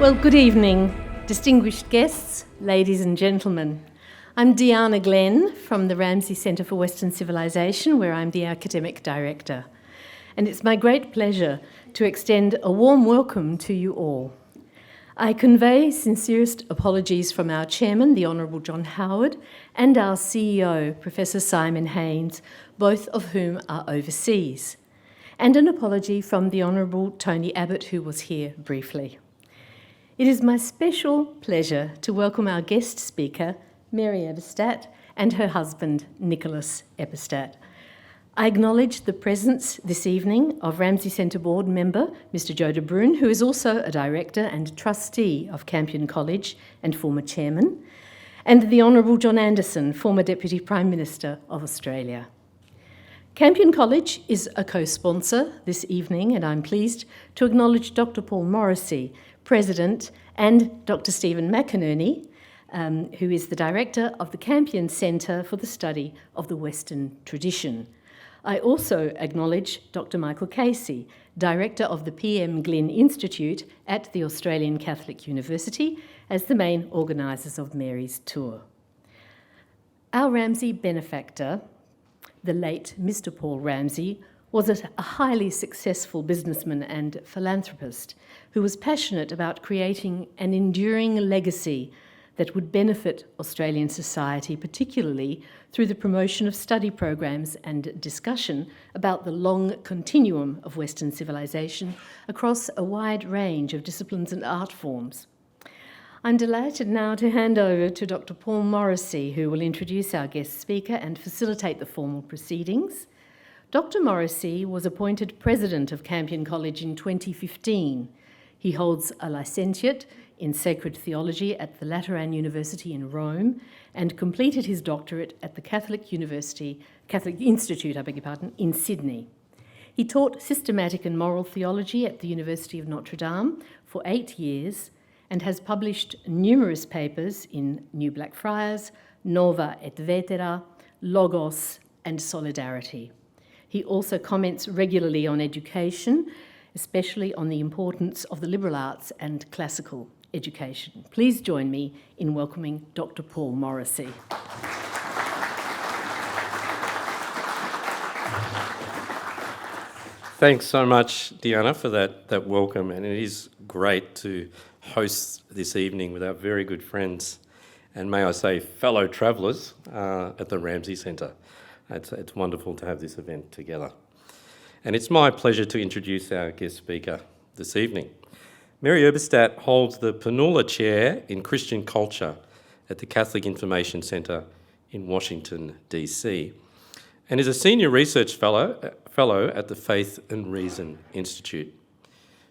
Well, good evening, distinguished guests, ladies and gentlemen. I'm Deanna Glenn from the Ramsay Centre for Western Civilization, where I'm the academic director. And it's my great pleasure to extend a warm welcome to you all. I convey sincerest apologies from our chairman, the Honourable John Howard, and our CEO, Professor Simon Haynes, both of whom are overseas, and an apology from the Honourable Tony Abbott, who was here briefly. It is my special pleasure to welcome our guest speaker, Mary Eberstadt, and her husband, Nicholas Eberstadt. I acknowledge the presence this evening of Ramsay Centre Board member, Mr. Joe de Bruyn, who is also a director and trustee of Campion College and former chairman, and the Honourable John Anderson, former Deputy Prime Minister of Australia. Campion College is a co-sponsor this evening, and I'm pleased to acknowledge Dr. Paul Morrissey, President, and Dr. Stephen McInerney, who is the Director of the Campion Centre for the Study of the Western Tradition. I also acknowledge Dr. Michael Casey, Director of the PM Glynn Institute at the Australian Catholic University, as the main organisers of Mary's tour. Our Ramsay benefactor, the late Mr. Paul Ramsay, was a highly successful businessman and philanthropist who was passionate about creating an enduring legacy that would benefit Australian society, particularly through the promotion of study programs and discussion about the long continuum of Western civilization across a wide range of disciplines and art forms. I'm delighted now to hand over to Dr. Paul Morrissey, who will introduce our guest speaker and facilitate the formal proceedings. Dr. Morrissey was appointed President of Campion College in 2015. He holds a licentiate in Sacred Theology at the Lateran University in Rome and completed his doctorate at the Catholic Institute, in Sydney. He taught systematic and moral theology at the University of Notre Dame for 8 years and has published numerous papers in New Blackfriars, Nova et Vetera, Logos, and Solidarity. He also comments regularly on education, especially on the importance of the liberal arts and classical education. Please join me in welcoming Dr. Paul Morrissey. Thanks so much, Deanna, for that welcome, and it is great to host this evening with our very good friends and, may I say, fellow travellers at the Ramsay Centre. It's wonderful to have this event together. And it's my pleasure to introduce our guest speaker this evening. Mary Eberstadt holds the Panula Chair in Christian Culture at the Catholic Information Centre in Washington, D.C., and is a Senior Research Fellow at the Faith and Reason Institute.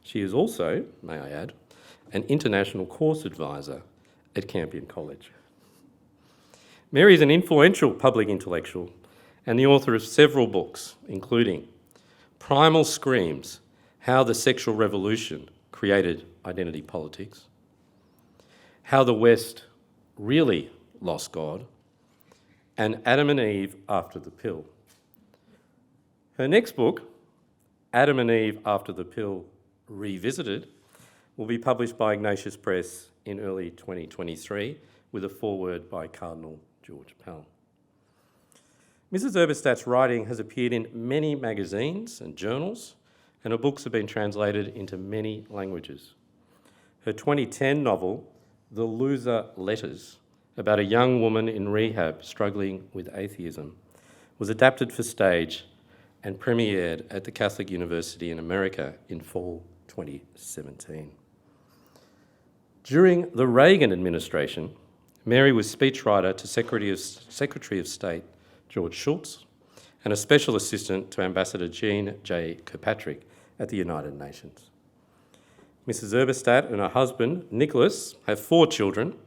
She is also, may I add, an International Course Advisor at Campion College. Mary is an influential public intellectual and the author of several books, including Primal Screams, How the Sexual Revolution Created Identity Politics, How the West Really Lost God, and Adam and Eve After the Pill. Her next book, Adam and Eve After the Pill Revisited, will be published by Ignatius Press in early 2023 with a foreword by Cardinal George Pell. Mrs. Eberstadt's writing has appeared in many magazines and journals, and her books have been translated into many languages. Her 2010 novel, The Loser Letters, about a young woman in rehab struggling with atheism, was adapted for stage and premiered at the Catholic University in America in fall 2017. During the Reagan administration, Mary was speechwriter to Secretary of State George Shultz and a special assistant to Ambassador Jean J. Kirkpatrick at the United Nations. Mrs. Eberstadt and her husband, Nicholas, have 4 children,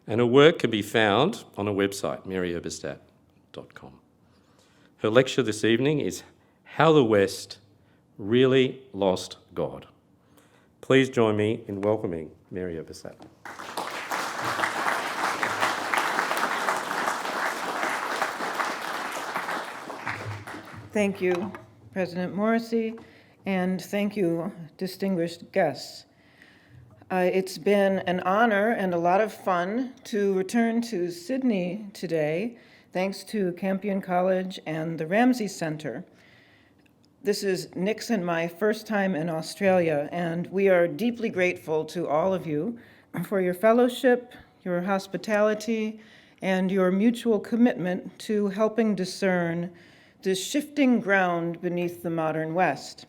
and her work can be found on her website, maryeberstadt.com. Her lecture this evening is How the West Really Lost God. Please join me in welcoming Mary Eberstadt. Thank you, President Morrissey, and thank you, distinguished guests. It's been an honor and a lot of fun to return to Sydney today, thanks to Campion College and the Ramsay Center. This is Nick's and my first time in Australia, and we are deeply grateful to all of you for your fellowship, your hospitality, and your mutual commitment to helping discern the shifting ground beneath the modern West.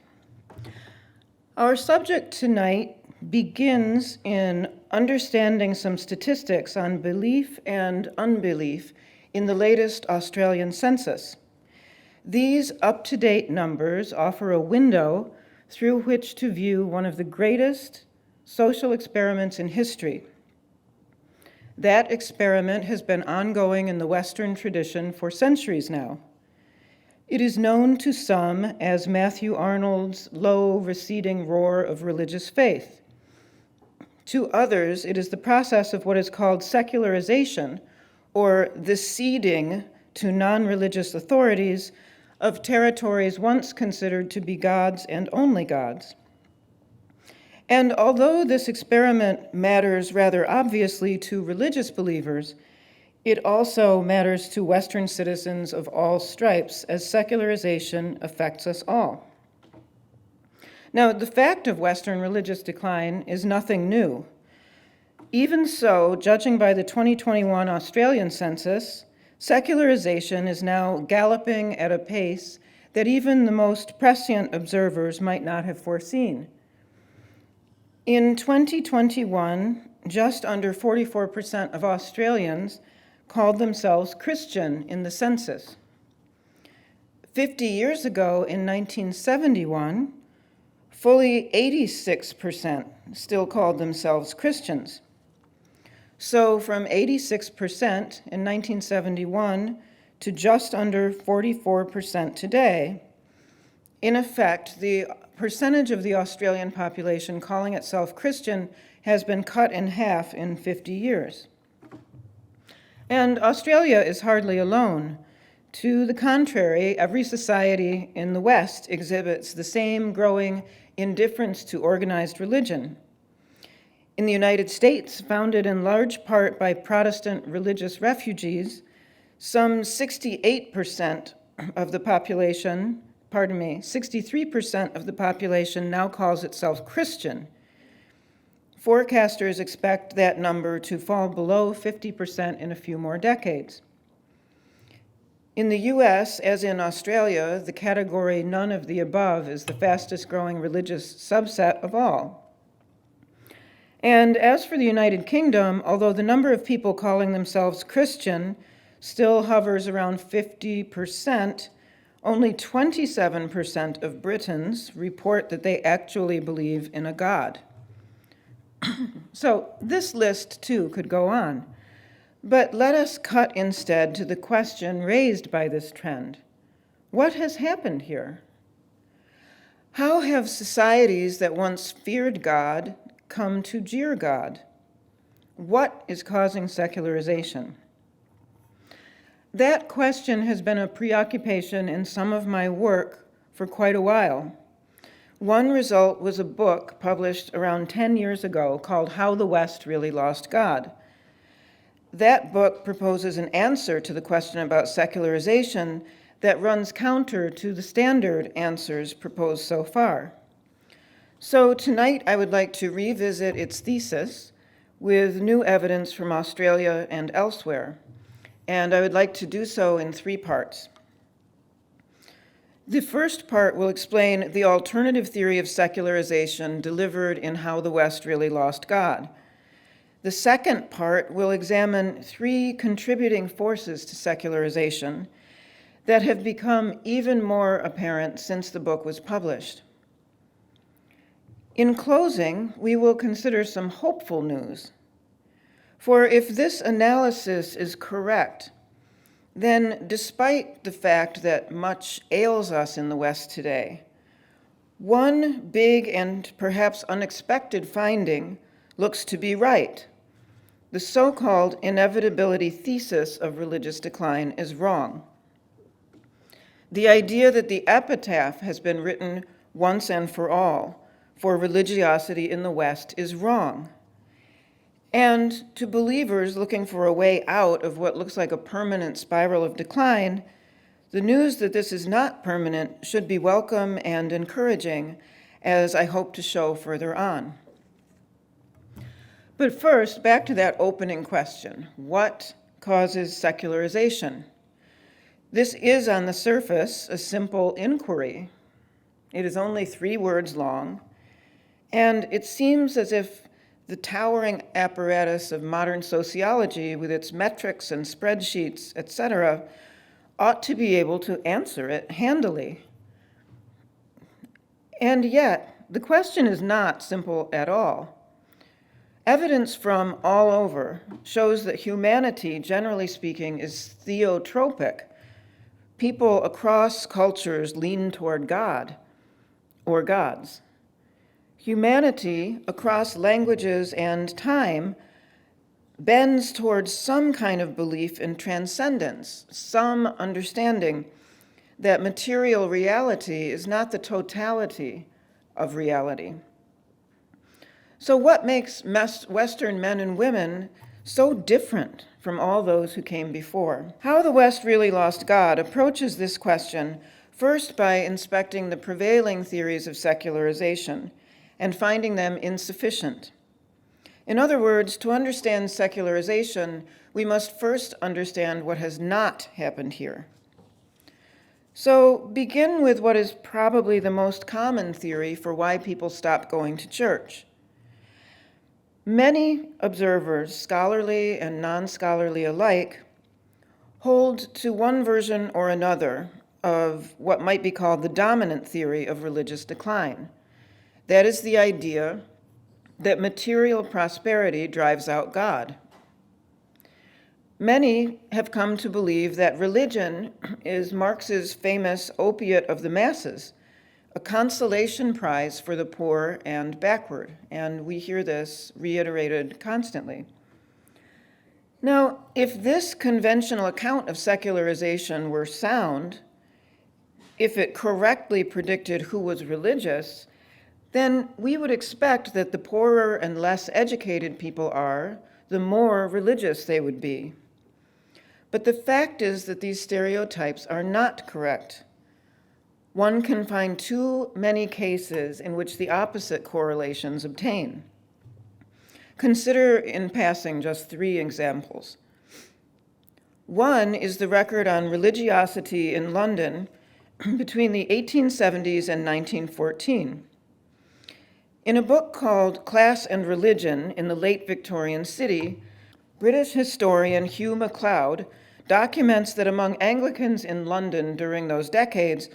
Our subject tonight begins in understanding some statistics on belief and unbelief in the latest Australian census. These up-to-date numbers offer a window through which to view one of the greatest social experiments in history. That experiment has been ongoing in the Western tradition for centuries now. It is known to some as Matthew Arnold's low, receding roar of religious faith. To others, it is the process of what is called secularization, or the ceding to non-religious authorities of territories once considered to be God's and only God's. And although this experiment matters rather obviously to religious believers, it also matters to Western citizens of all stripes, as secularization affects us all. Now, the fact of Western religious decline is nothing new. Even so, judging by the 2021 Australian census, secularization is now galloping at a pace that even the most prescient observers might not have foreseen. In 2021, just under 44% of Australians called themselves Christian in the census. 50 years ago, in 1971, fully 86% still called themselves Christians. So from 86% in 1971 to just under 44% today, in effect, the percentage of the Australian population calling itself Christian has been cut in half in 50 years. And Australia is hardly alone. To the contrary, every society in the West exhibits the same growing indifference to organized religion. In the United States, founded in large part by Protestant religious refugees, some 63% of the population now calls itself Christian. Forecasters expect that number to fall below 50% in a few more decades. In the US, as in Australia, the category none of the above is the fastest growing religious subset of all. And as for the United Kingdom, although the number of people calling themselves Christian still hovers around 50%, only 27% of Britons report that they actually believe in a God. So this list, too, could go on. But let us cut instead to the question raised by this trend. What has happened here? How have societies that once feared God come to jeer God? What is causing secularization? That question has been a preoccupation in some of my work for quite a while. One result was a book published around 10 years ago called How the West Really Lost God. That book proposes an answer to the question about secularization that runs counter to the standard answers proposed so far. So tonight I would like to revisit its thesis with new evidence from Australia and elsewhere, and I would like to do so in 3 parts. The first part will explain the alternative theory of secularization delivered in How the West Really Lost God. The second part will examine 3 contributing forces to secularization that have become even more apparent since the book was published. In closing, we will consider some hopeful news. For if this analysis is correct, then despite the fact that much ails us in the West today, one big and perhaps unexpected finding looks to be right. The so-called inevitability thesis of religious decline is wrong. The idea that the epitaph has been written once and for all for religiosity in the West is wrong. And to believers looking for a way out of what looks like a permanent spiral of decline, the news that this is not permanent should be welcome and encouraging, as I hope to show further on. But first, back to that opening question: what causes secularization? This is, on the surface, a simple inquiry. It is only 3 words long, and it seems as if the towering apparatus of modern sociology, with its metrics and spreadsheets, etc., ought to be able to answer it handily. And yet, the question is not simple at all. Evidence from all over shows that humanity, generally speaking, is theotropic. People across cultures lean toward God or gods. Humanity, across languages and time, bends towards some kind of belief in transcendence, some understanding that material reality is not the totality of reality. So what makes Western men and women so different from all those who came before? How the West really lost God approaches this question first by inspecting the prevailing theories of secularization and finding them insufficient. In other words, to understand secularization, we must first understand what has not happened here. So begin with what is probably the most common theory for why people stop going to church. Many observers, scholarly and non-scholarly alike, hold to one version or another of what might be called the dominant theory of religious decline. That is the idea that material prosperity drives out God. Many have come to believe that religion is Marx's famous opiate of the masses, a consolation prize for the poor and backward, and we hear this reiterated constantly. Now, if this conventional account of secularization were sound, if it correctly predicted who was religious, then we would expect that the poorer and less educated people are, the more religious they would be. But the fact is that these stereotypes are not correct. One can find too many cases in which the opposite correlations obtain. Consider in passing just 3 examples. One is the record on religiosity in London between the 1870s and 1914. In a book called Class and Religion in the Late Victorian City, British historian Hugh MacLeod documents that among Anglicans in London during those decades,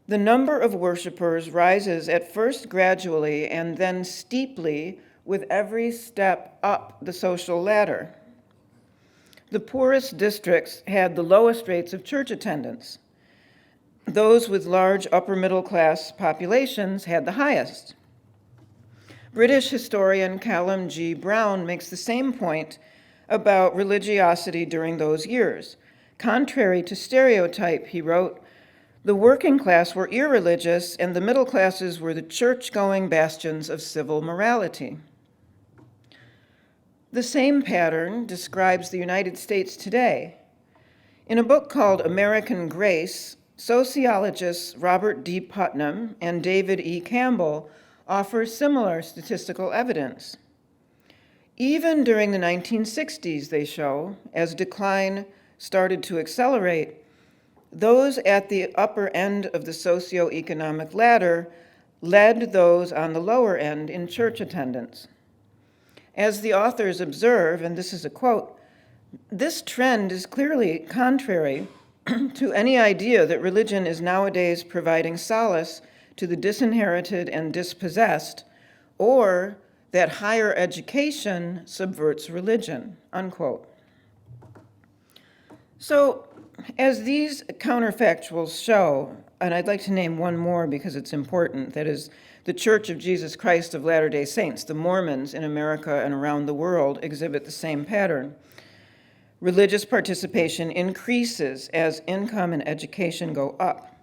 the number of worshippers rises at first gradually and then steeply with every step up the social ladder. The poorest districts had the lowest rates of church attendance. Those with large upper middle class populations had the highest. British historian Callum G. Brown makes the same point about religiosity during those years. Contrary to stereotype, he wrote, the working class were irreligious and the middle classes were the church-going bastions of civil morality. The same pattern describes the United States today. In a book called American Grace, sociologists Robert D. Putnam and David E. Campbell offer similar statistical evidence. Even during the 1960s, they show, as decline started to accelerate, those at the upper end of the socioeconomic ladder led those on the lower end in church attendance. As the authors observe, and this is a quote, this trend is clearly contrary to any idea that religion is nowadays providing solace to the disinherited and dispossessed, or that higher education subverts religion, unquote. So, as these counterfactuals show, and I'd like to name one more because it's important, that is, the Church of Jesus Christ of Latter-day Saints, the Mormons in America and around the world, exhibit the same pattern. Religious participation increases as income and education go up.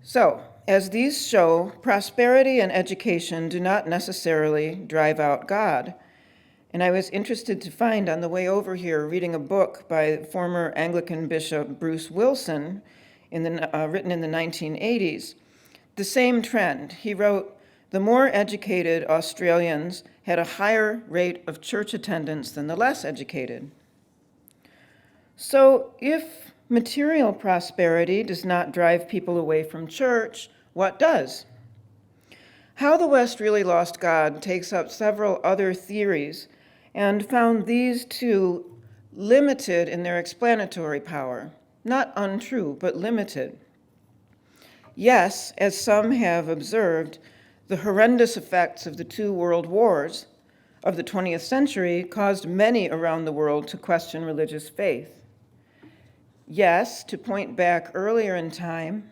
So, as these show, prosperity and education do not necessarily drive out God. And I was interested to find on the way over here, reading a book by former Anglican Bishop Bruce Wilson, written in the 1980s, the same trend. He wrote, the more educated Australians had a higher rate of church attendance than the less educated. So if material prosperity does not drive people away from church, what does? How the West Really Lost God takes up several other theories and found these two limited in their explanatory power. Not untrue, but limited. Yes, as some have observed, the horrendous effects of the 2 world wars of the 20th century caused many around the world to question religious faith. Yes, to point back earlier in time,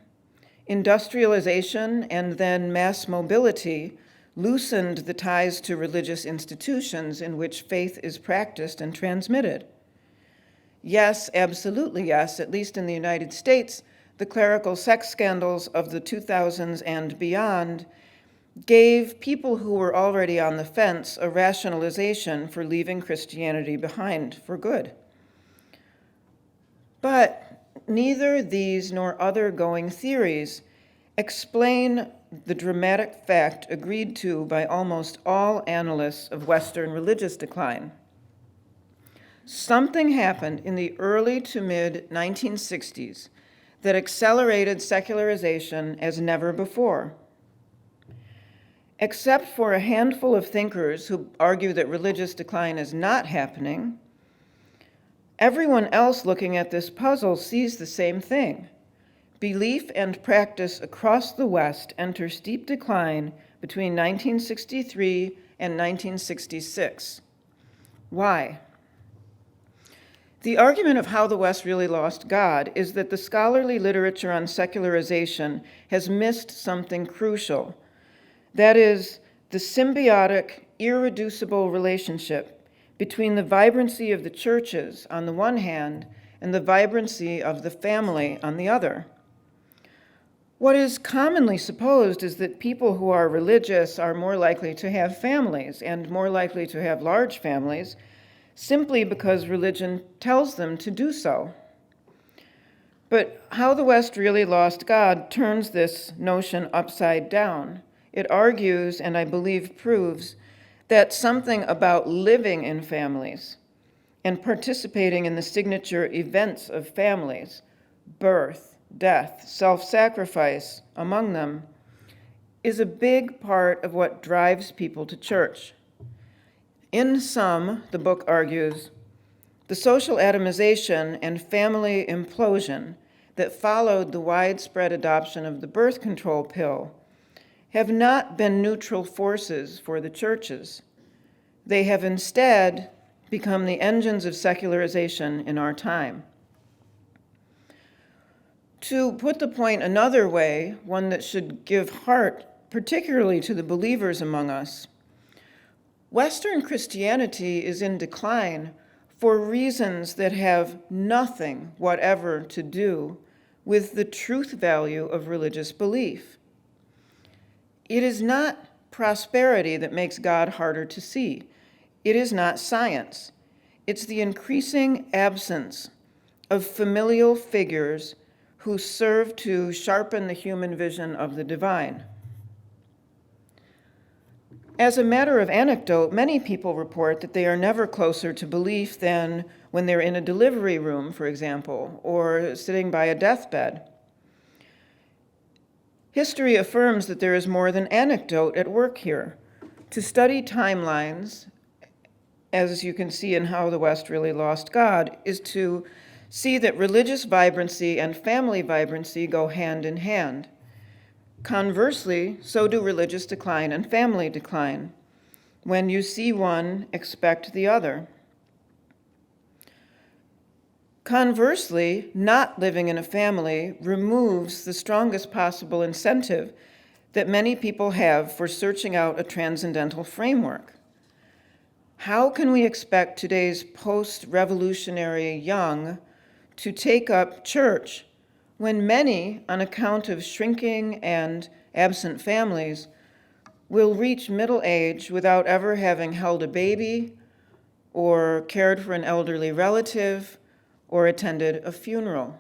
industrialization and then mass mobility loosened the ties to religious institutions in which faith is practiced and transmitted. Yes, absolutely yes, at least in the United States, the clerical sex scandals of the 2000s and beyond gave people who were already on the fence a rationalization for leaving Christianity behind for good. But neither these nor other going theories explain the dramatic fact agreed to by almost all analysts of Western religious decline. Something happened in the early to mid-1960s that accelerated secularization as never before. Except for a handful of thinkers who argue that religious decline is not happening, everyone else looking at this puzzle sees the same thing. Belief and practice across the West enter steep decline between 1963 and 1966. Why? The argument of how the West really lost God is that the scholarly literature on secularization has missed something crucial. That is, the symbiotic, irreducible relationship between the vibrancy of the churches on the one hand and the vibrancy of the family on the other. What is commonly supposed is that people who are religious are more likely to have families and more likely to have large families simply because religion tells them to do so. But how the West really lost God turns this notion upside down. It argues, and I believe proves, that something about living in families and participating in the signature events of families, birth, death, self-sacrifice among them, is a big part of what drives people to church. In sum, the book argues, the social atomization and family implosion that followed the widespread adoption of the birth control pill have not been neutral forces for the churches. They have instead become the engines of secularization in our time. To put the point another way, one that should give heart, particularly to the believers among us, Western Christianity is in decline for reasons that have nothing whatever to do with the truth value of religious belief. It is not prosperity that makes God harder to see. It is not science. It's the increasing absence of familial figures who serve to sharpen the human vision of the divine. As a matter of anecdote, many people report that they are never closer to belief than when they're in a delivery room, for example, or sitting by a deathbed. History affirms that there is more than anecdote at work here. To study timelines, as you can see in How the West Really Lost God, is to see that religious vibrancy and family vibrancy go hand in hand. Conversely, so do religious decline and family decline. When you see one, expect the other. Conversely, not living in a family removes the strongest possible incentive that many people have for searching out a transcendental framework. How can we expect today's post-revolutionary young to take up church when many, on account of shrinking and absent families, will reach middle age without ever having held a baby or cared for an elderly relative or attended a funeral.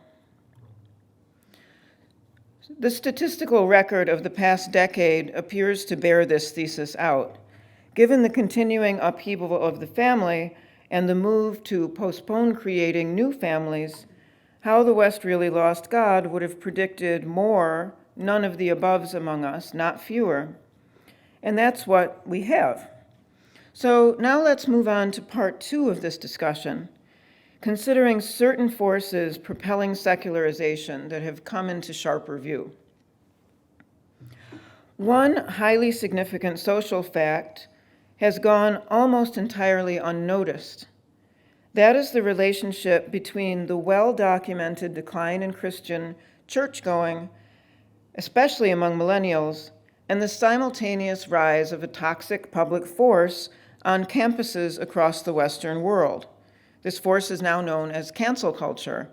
The statistical record of the past decade appears to bear this thesis out. Given the continuing upheaval of the family and the move to postpone creating new families, how the West really lost God would have predicted more none of the aboves among us, not fewer. And that's what we have. So now let's move on to part 2 of this discussion, considering certain forces propelling secularization that have come into sharper view. One highly significant social fact has gone almost entirely unnoticed. That is the relationship between the well-documented decline in Christian churchgoing, especially among millennials, and the simultaneous rise of a toxic public force on campuses across the Western world. This force is now known as cancel culture.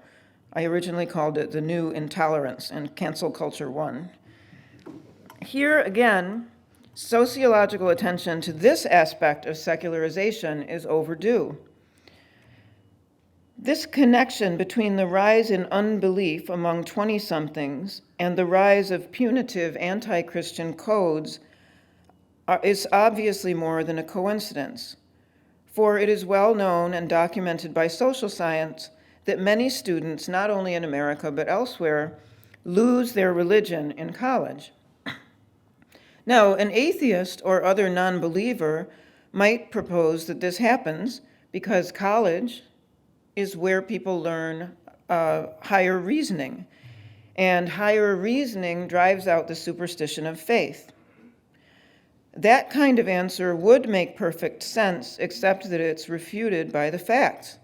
I originally called it the new intolerance and cancel culture 1. Here again, sociological attention to this aspect of secularization is overdue. This connection between the rise in unbelief among 20-somethings and the rise of punitive anti-Christian codes is obviously more than a coincidence, for it is well known and documented by social science that many students, not only in America but elsewhere, lose their religion in college. Now, an atheist or other non-believer might propose that this happens because college is where people learn higher reasoning, and higher reasoning drives out the superstition of faith. That kind of answer would make perfect sense, except that it's refuted by the facts.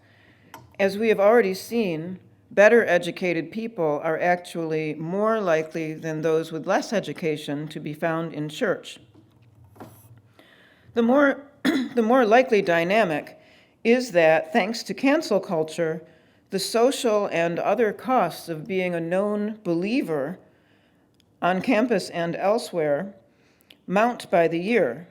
As we have already seen, better educated people are actually more likely than those with less education to be found in church. The more likely dynamic is that, thanks to cancel culture, the social and other costs of being a known believer on campus and elsewhere mount by the year,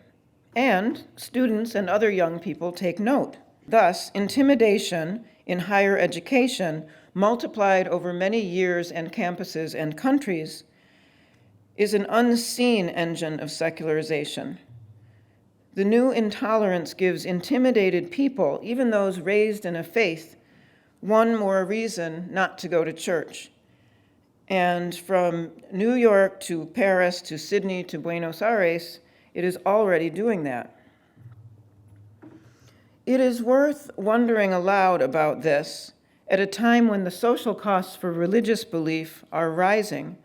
and students and other young people take note. Thus, intimidation in higher education, multiplied over many years and campuses and countries, is an unseen engine of secularization. The new intolerance gives intimidated people, even those raised in a faith, one more reason not to go to church. And from New York to Paris to Sydney to Buenos Aires, it is already doing that. It is worth wondering aloud about this at a time when the social costs for religious belief are rising,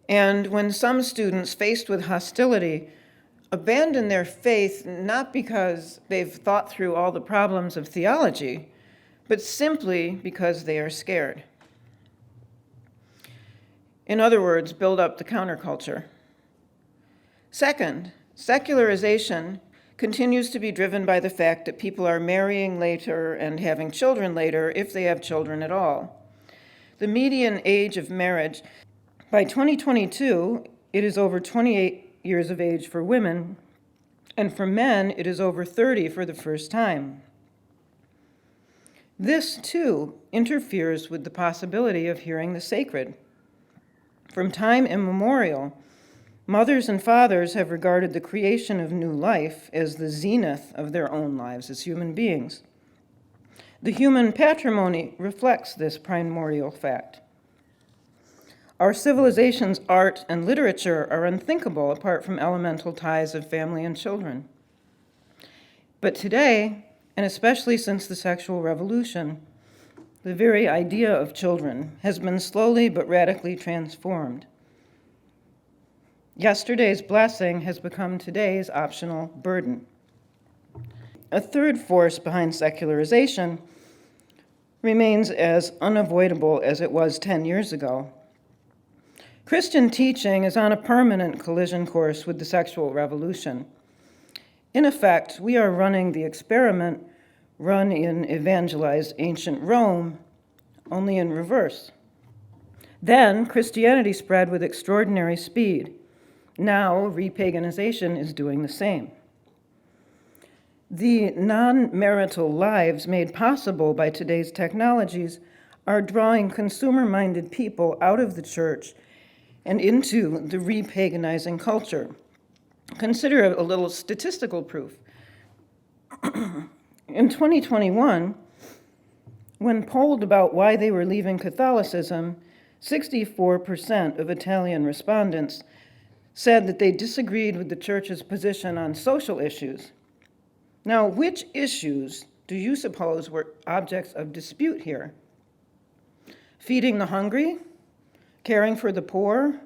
and when some students faced with hostility abandon their faith not because they've thought through all the problems of theology, but simply because they are scared. In other words, build up the counterculture. Second, secularization continues to be driven by the fact that people are marrying later and having children later, if they have children at all. The median age of marriage, by 2022, it is over 28 years of age for women, and for men, it is over 30 for the first time. This, too, interferes with the possibility of hearing the sacred. From time immemorial, mothers and fathers have regarded the creation of new life as the zenith of their own lives as human beings. The human patrimony reflects this primordial fact. Our civilization's art and literature are unthinkable apart from elemental ties of family and children. But today, and especially since the sexual revolution, the very idea of children has been slowly but radically transformed. Yesterday's blessing has become today's optional burden. A third force behind secularization remains as unavoidable as it was 10 years ago. Christian teaching is on a permanent collision course with the sexual revolution. In effect, we are running the experiment run in evangelized ancient Rome, only in reverse. Then Christianity spread with extraordinary speed. Now repaganization is doing the same. The non-marital lives made possible by today's technologies are drawing consumer-minded people out of the church and into the repaganizing culture. Consider a little statistical proof. In 2021, when polled about why they were leaving Catholicism, 64% of Italian respondents said that they disagreed with the church's position on social issues. Now, which issues do you suppose were objects of dispute here? Feeding the hungry, caring for the poor,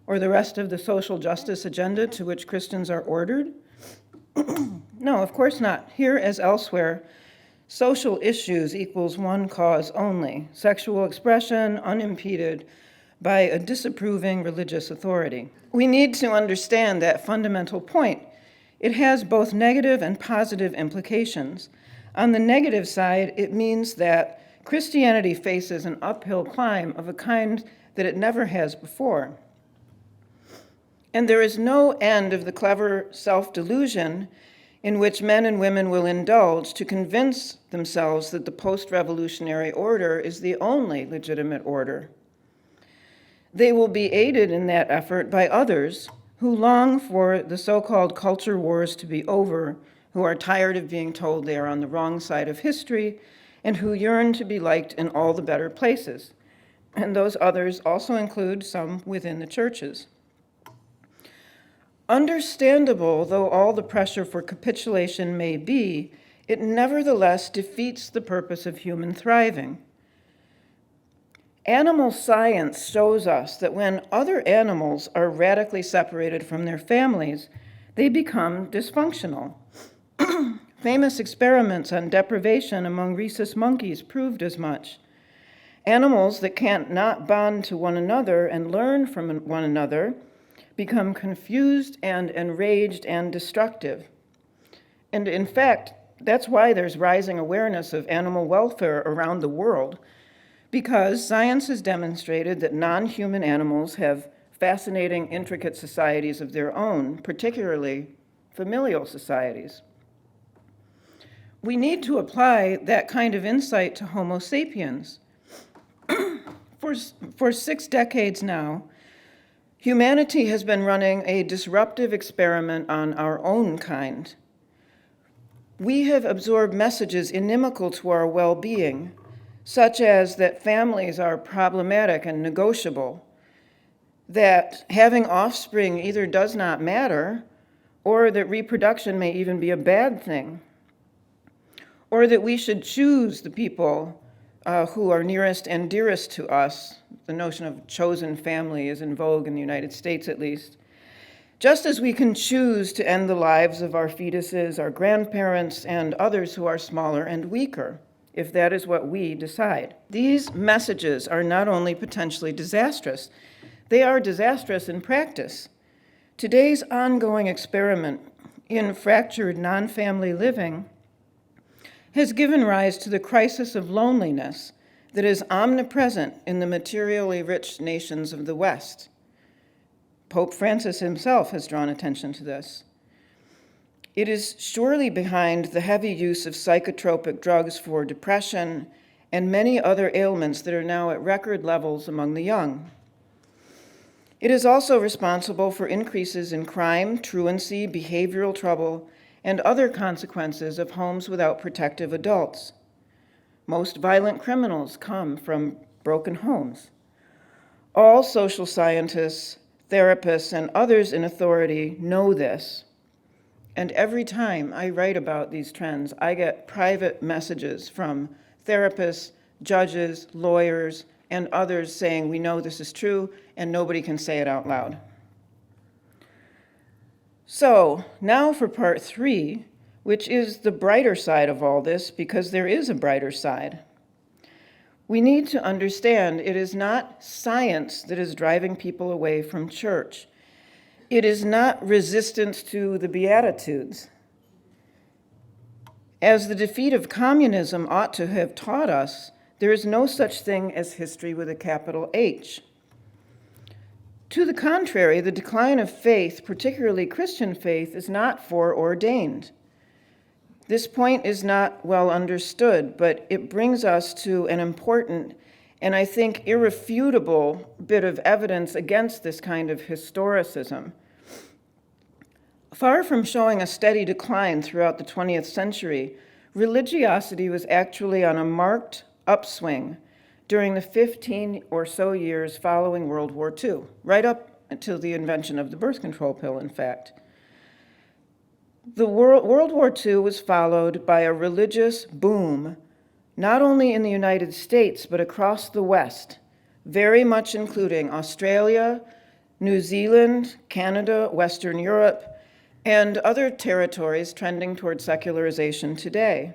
or the rest of the social justice agenda to which Christians are ordered? No, of course not. Here, as elsewhere, social issues equals one cause only: sexual expression unimpeded by a disapproving religious authority. We need to understand that fundamental point. It has both negative and positive implications. On the negative side, it means that Christianity faces an uphill climb of a kind that it never has before. And there is no end of the clever self-delusion in which men and women will indulge to convince themselves that the post-revolutionary order is the only legitimate order. They will be aided in that effort by others who long for the so-called culture wars to be over, who are tired of being told they are on the wrong side of history, and who yearn to be liked in all the better places. And those others also include some within the churches. Understandable though all the pressure for capitulation may be, it nevertheless defeats the purpose of human thriving. Animal science shows us that when other animals are radically separated from their families, they become dysfunctional. Famous experiments on deprivation among rhesus monkeys proved as much. Animals that can't not bond to one another and learn from one another become confused and enraged and destructive. And in fact, that's why there's rising awareness of animal welfare around the world, because science has demonstrated that non-human animals have fascinating, intricate societies of their own, particularly familial societies. We need to apply that kind of insight to Homo sapiens. For 6 decades now, humanity has been running a disruptive experiment on our own kind. We have absorbed messages inimical to our well-being, such as that families are problematic and negotiable, that having offspring either does not matter, or that reproduction may even be a bad thing, or that we should choose the people who are nearest and dearest to us. The notion of chosen family is in vogue in the United States, at least. Just as we can choose to end the lives of our fetuses, our grandparents, and others who are smaller and weaker, if that is what we decide. These messages are not only potentially disastrous, they are disastrous in practice. Today's ongoing experiment in fractured non-family living has given rise to the crisis of loneliness that is omnipresent in the materially rich nations of the West. Pope Francis himself has drawn attention to this. It is surely behind the heavy use of psychotropic drugs for depression and many other ailments that are now at record levels among the young. It is also responsible for increases in crime, truancy, behavioral trouble, and other consequences of homes without protective adults. Most violent criminals come from broken homes. All social scientists, therapists, and others in authority know this. And every time I write about these trends, I get private messages from therapists, judges, lawyers, and others saying, we know this is true, and nobody can say it out loud. So now for part 3, which is the brighter side of all this, because there is a brighter side. We need to understand it is not science that is driving people away from church. It is not resistance to the Beatitudes. As the defeat of communism ought to have taught us, There is no such thing as history with a capital H. To the contrary, the decline of faith, particularly Christian faith, is not foreordained. This point is not well understood, but it brings us to an important and I think irrefutable bit of evidence against this kind of historicism. Far from showing a steady decline throughout the 20th century, religiosity was actually on a marked upswing during the 15 or so years following World War II, right up until the invention of the birth control pill, in fact. The World War II was followed by a religious boom, not only in the United States, but across the West, very much including Australia, New Zealand, Canada, Western Europe, and other territories trending toward secularization today.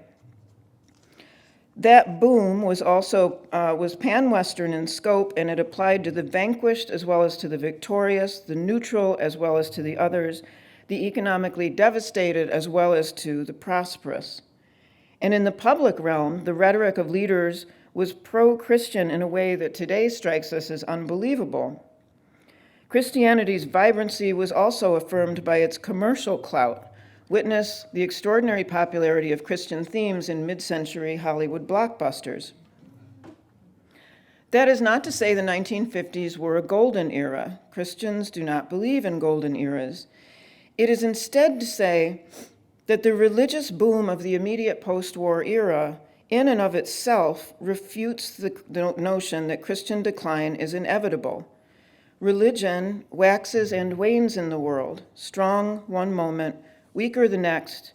That boom was also pan-Western in scope, and it applied to the vanquished as well as to the victorious, the neutral as well as to the others, the economically devastated as well as to the prosperous. And in the public realm, the rhetoric of leaders was pro-Christian in a way that today strikes us as unbelievable. Christianity's vibrancy was also affirmed by its commercial clout. Witness the extraordinary popularity of Christian themes in mid-century Hollywood blockbusters. That is not to say the 1950s were a golden era. Christians do not believe in golden eras. It is instead to say that the religious boom of the immediate post-war era, in and of itself, refutes the notion that Christian decline is inevitable. Religion waxes and wanes in the world, strong one moment, weaker the next,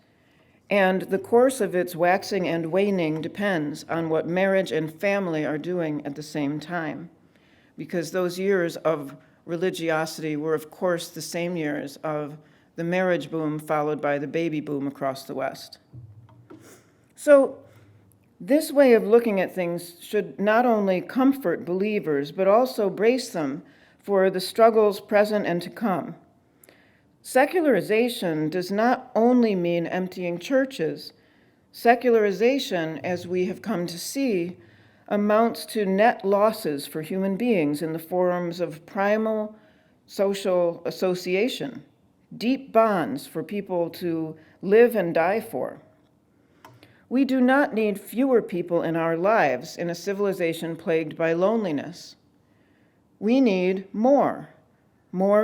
and the course of its waxing and waning depends on what marriage and family are doing at the same time, because those years of religiosity were, of course, the same years of the marriage boom followed by the baby boom across the West. So this way of looking at things should not only comfort believers, but also brace them for the struggles present and to come. Secularization does not only mean emptying churches. Secularization, as we have come to see, amounts to net losses for human beings in the forms of primal social association, deep bonds for people to live and die for. We do not need fewer people in our lives in a civilization plagued by loneliness. We need more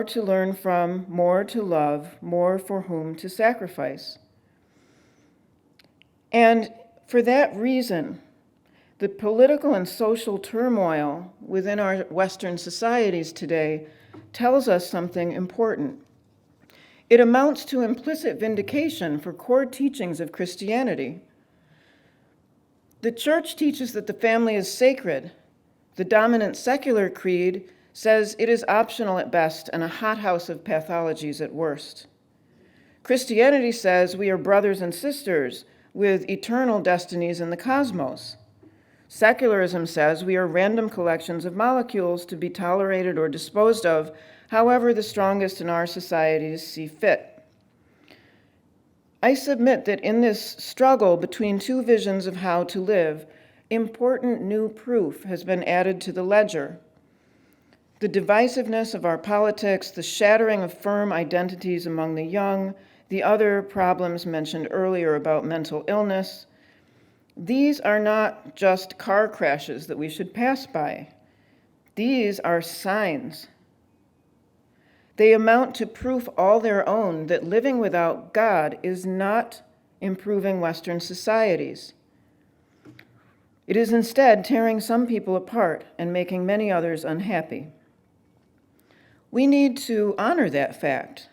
to learn from, more to love, more for whom to sacrifice. And for that reason, the political and social turmoil within our Western societies today tells us something important. It amounts to implicit vindication for core teachings of Christianity. The church teaches that the family is sacred. The dominant secular creed says it is optional at best and a hothouse of pathologies at worst. Christianity says we are brothers and sisters with eternal destinies in the cosmos. Secularism says we are random collections of molecules to be tolerated or disposed of, however the strongest in our societies see fit. I submit that in this struggle between two visions of how to live, important new proof has been added to the ledger. The divisiveness of our politics, the shattering of firm identities among the young, the other problems mentioned earlier about mental illness, these are not just car crashes that we should pass by. These are signs. They amount to proof all their own that living without God is not improving Western societies. It is instead tearing some people apart and making many others unhappy. We need to honor that fact.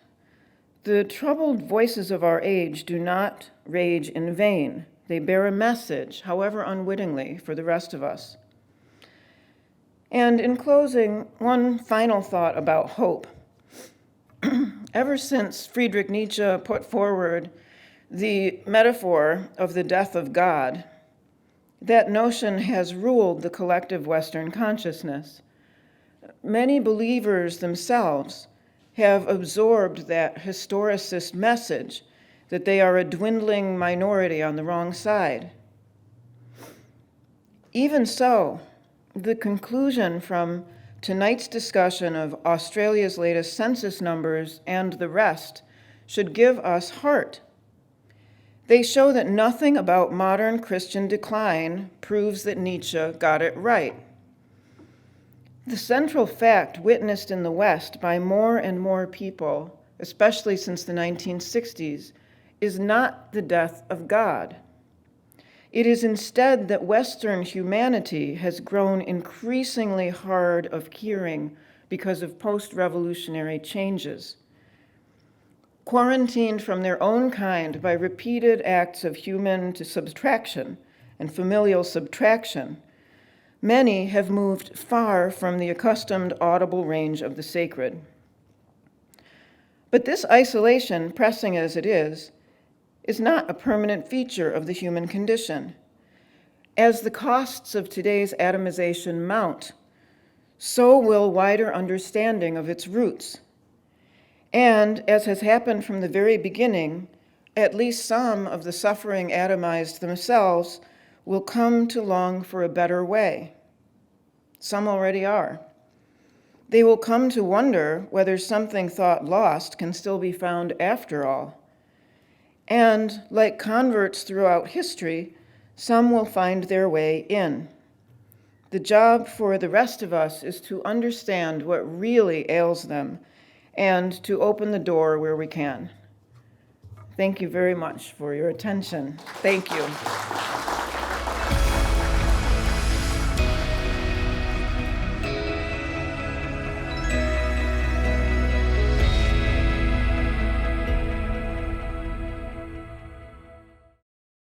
The troubled voices of our age do not rage in vain. They bear a message, however unwittingly, for the rest of us. And in closing, one final thought about hope. Ever since Friedrich Nietzsche put forward the metaphor of the death of God, that notion has ruled the collective Western consciousness. Many believers themselves have absorbed that historicist message that they are a dwindling minority on the wrong side. Even so, the conclusion from tonight's discussion of Australia's latest census numbers and the rest should give us heart. They show that nothing about modern Christian decline proves that Nietzsche got it right. The central fact witnessed in the West by more and more people, especially since the 1960s, is not the death of God. It is instead that Western humanity has grown increasingly hard of hearing because of post-revolutionary changes. Quarantined from their own kind by repeated acts of human subtraction and familial subtraction, many have moved far from the accustomed audible range of the sacred. But this isolation, pressing as it is not a permanent feature of the human condition. As the costs of today's atomization mount, so will wider understanding of its roots. And, as has happened from the very beginning, at least some of the suffering atomized themselves will come to long for a better way. Some already are. They will come to wonder whether something thought lost can still be found after all. And, like converts throughout history, some will find their way in. The job for the rest of us is to understand what really ails them and to open the door where we can. Thank you very much for your attention. Thank you.